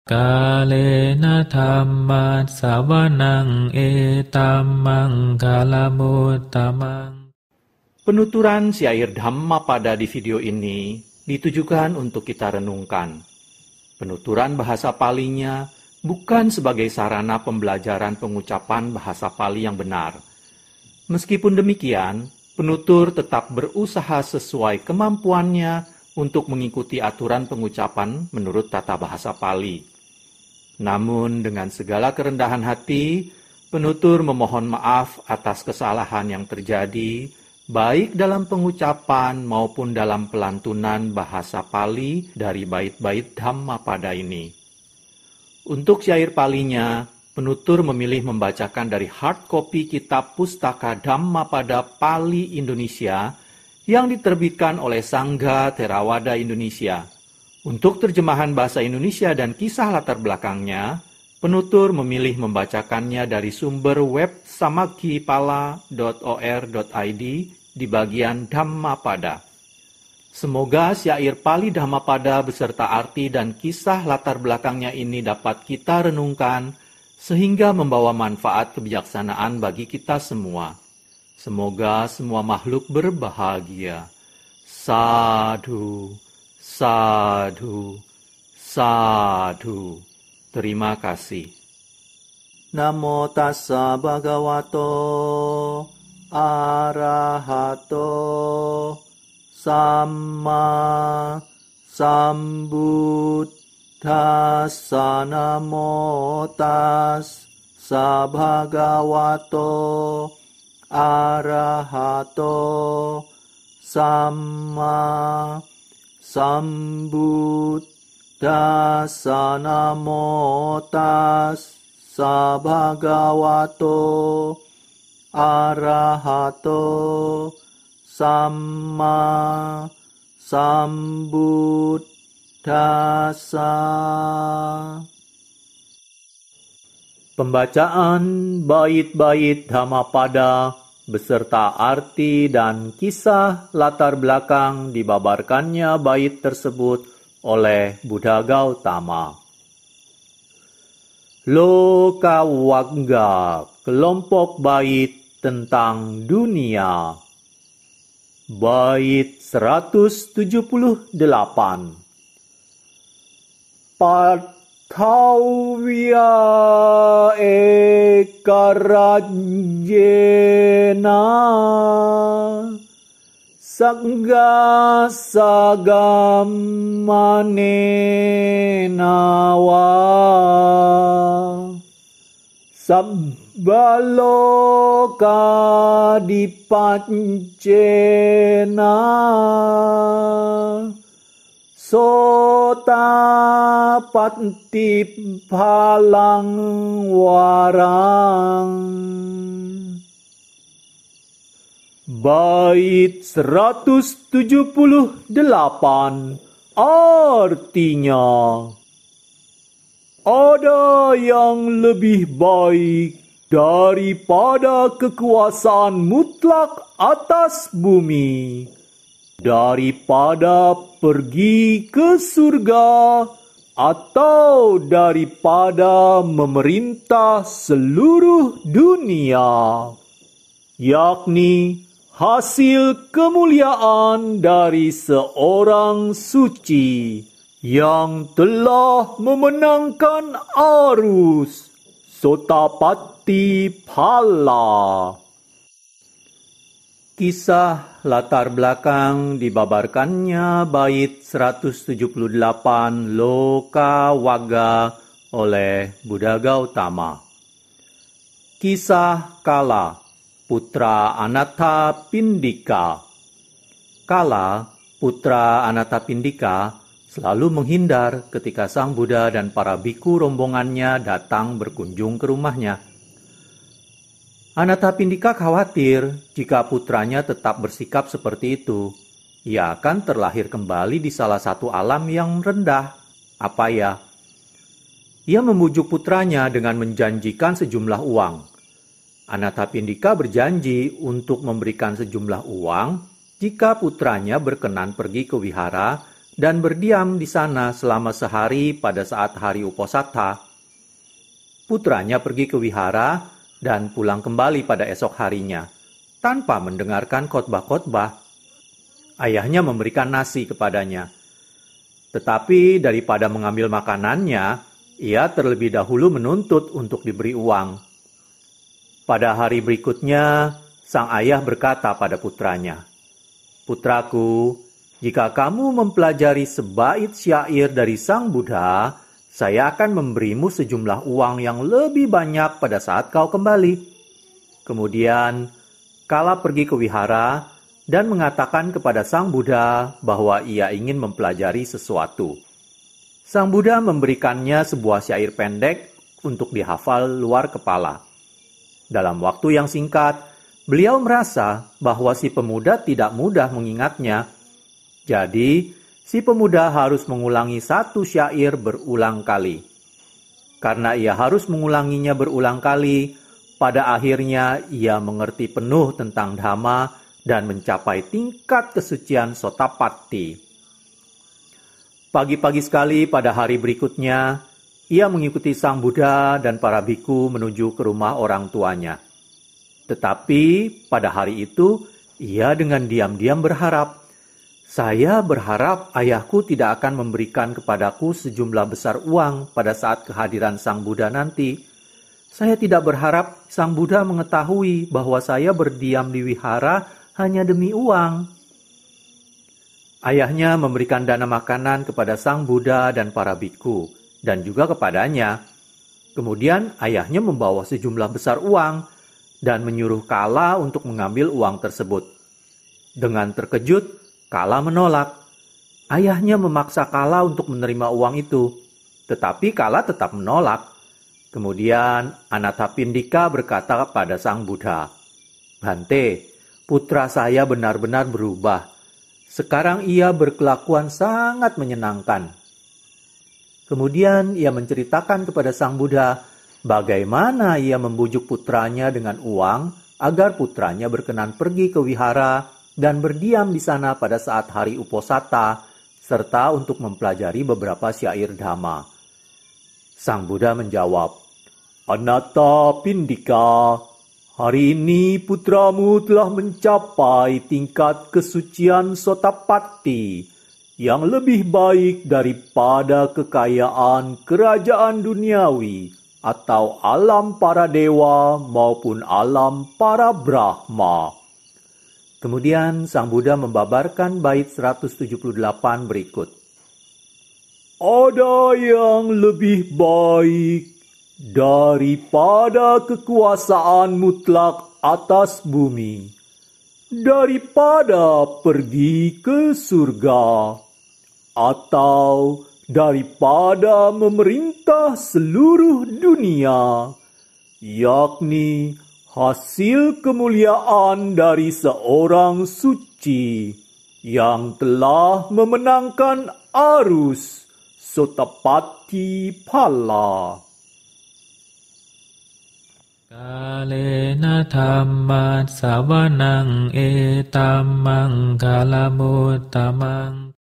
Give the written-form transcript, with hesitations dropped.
Kalena dhamma sawanang etamang kalamutamang. Penuturan syair Dhammapada di video ini ditujukan untuk kita renungkan. Penuturan bahasa Palinya bukan sebagai sarana pembelajaran pengucapan bahasa Pali yang benar. Meskipun demikian, penutur tetap berusaha sesuai kemampuannya untuk mengikuti aturan pengucapan menurut tata bahasa Pali. Namun dengan segala kerendahan hati, penutur memohon maaf atas kesalahan yang terjadi, baik dalam pengucapan maupun dalam pelantunan bahasa Pali dari bait-bait Dhammapada ini. Untuk syair Palinya, penutur memilih membacakan dari hard copy kitab Pustaka Dhammapada Pali Indonesia yang diterbitkan oleh Sangha Theravada Indonesia. Untuk terjemahan bahasa Indonesia dan kisah latar belakangnya, penutur memilih membacakannya dari sumber web samakkhipala.or.id di bagian Dhammapada. Semoga syair Pali Dhammapada beserta arti dan kisah latar belakangnya ini dapat kita renungkan sehingga membawa manfaat kebijaksanaan bagi kita semua. Semoga semua makhluk berbahagia. Sadhu, sadhu, sadhu. Terima kasih. Namo tassa bhagavato arahato Samma sambuddhassa. Namo tassa bhagavato arahato Samma sambuddhassa. Namo tassa bhagavato arahato Samma sambuddhassa. Pembacaan bait-bait Dhammapada beserta arti dan kisah latar belakang dibabarkannya bait tersebut oleh Buddha Gautama. Lokawagga, kelompok bait tentang dunia. Bait 178. Pathawya ekarajena sagga sagamanena sabbaloka dipancena sotapatti palang warang. Bait 178 artinya, ada yang lebih baik daripada kekuasaan mutlak atas bumi, daripada pergi ke surga, atau daripada memerintah seluruh dunia, yakni hasil kemuliaan dari seorang suci yang telah memenangkan arus Sotapatti Pala. Kisah latar belakang dibabarkannya bait 178 Lokawagga oleh Buddha Gautama. Kisah Kala, putra Anathapindika. Kala, putra Anathapindika, selalu menghindar ketika Sang Buddha dan para biku rombongannya datang berkunjung ke rumahnya. Anathapindika khawatir jika putranya tetap bersikap seperti itu, ia akan terlahir kembali di salah satu alam yang rendah. Apa ya? Ia membujuk putranya dengan menjanjikan sejumlah uang. Anathapindika berjanji untuk memberikan sejumlah uang jika putranya berkenan pergi ke wihara dan berdiam di sana selama sehari pada saat hari Uposatha. Putranya pergi ke wihara dan pulang kembali pada esok harinya, tanpa mendengarkan khotbah-khotbah. Ayahnya memberikan nasi kepadanya. Tetapi daripada mengambil makanannya, ia terlebih dahulu menuntut untuk diberi uang. Pada hari berikutnya, sang ayah berkata pada putranya, "Putraku, jika kamu mempelajari sebait syair dari Sang Buddha, saya akan memberimu sejumlah uang yang lebih banyak pada saat kau kembali." Kemudian, Kala pergi ke wihara dan mengatakan kepada Sang Buddha bahwa ia ingin mempelajari sesuatu. Sang Buddha memberikannya sebuah syair pendek untuk dihafal luar kepala. Dalam waktu yang singkat, beliau merasa bahwa si pemuda tidak mudah mengingatnya. Jadi, si pemuda harus mengulangi satu syair berulang kali. Karena ia harus mengulanginya berulang kali, pada akhirnya ia mengerti penuh tentang Dhamma dan mencapai tingkat kesucian Sotapatti. Pagi-pagi sekali pada hari berikutnya, ia mengikuti Sang Buddha dan para biku menuju ke rumah orang tuanya. Tetapi pada hari itu, ia dengan diam-diam berharap, "Saya berharap ayahku tidak akan memberikan kepadaku sejumlah besar uang pada saat kehadiran Sang Buddha nanti. Saya tidak berharap Sang Buddha mengetahui bahwa saya berdiam di wihara hanya demi uang." Ayahnya memberikan dana makanan kepada Sang Buddha dan para biku, dan juga kepadanya. Kemudian ayahnya membawa sejumlah besar uang, dan menyuruh Kala untuk mengambil uang tersebut. Dengan terkejut, Kala menolak. Ayahnya memaksa Kala untuk menerima uang itu, tetapi Kala tetap menolak. Kemudian Anathapindika berkata pada Sang Buddha, "Bhante, putra saya benar-benar berubah. Sekarang ia berkelakuan sangat menyenangkan." Kemudian ia menceritakan kepada Sang Buddha bagaimana ia membujuk putranya dengan uang agar putranya berkenan pergi ke wihara dan berdiam di sana pada saat hari Uposatha, serta untuk mempelajari beberapa syair Dhamma. Sang Buddha menjawab, "Anathapindika, hari ini putramu telah mencapai tingkat kesucian Sotapatti yang lebih baik daripada kekayaan kerajaan duniawi atau alam para dewa maupun alam para Brahma." Kemudian Sang Buddha membabarkan bait 178 berikut. "Ada yang lebih baik daripada kekuasaan mutlak atas bumi, daripada pergi ke surga, atau daripada memerintah seluruh dunia, yakni hasil kemuliaan dari seorang suci yang telah memenangkan arus Sotapatti Phala." Kalena dhamma savanang etammang kalamutamang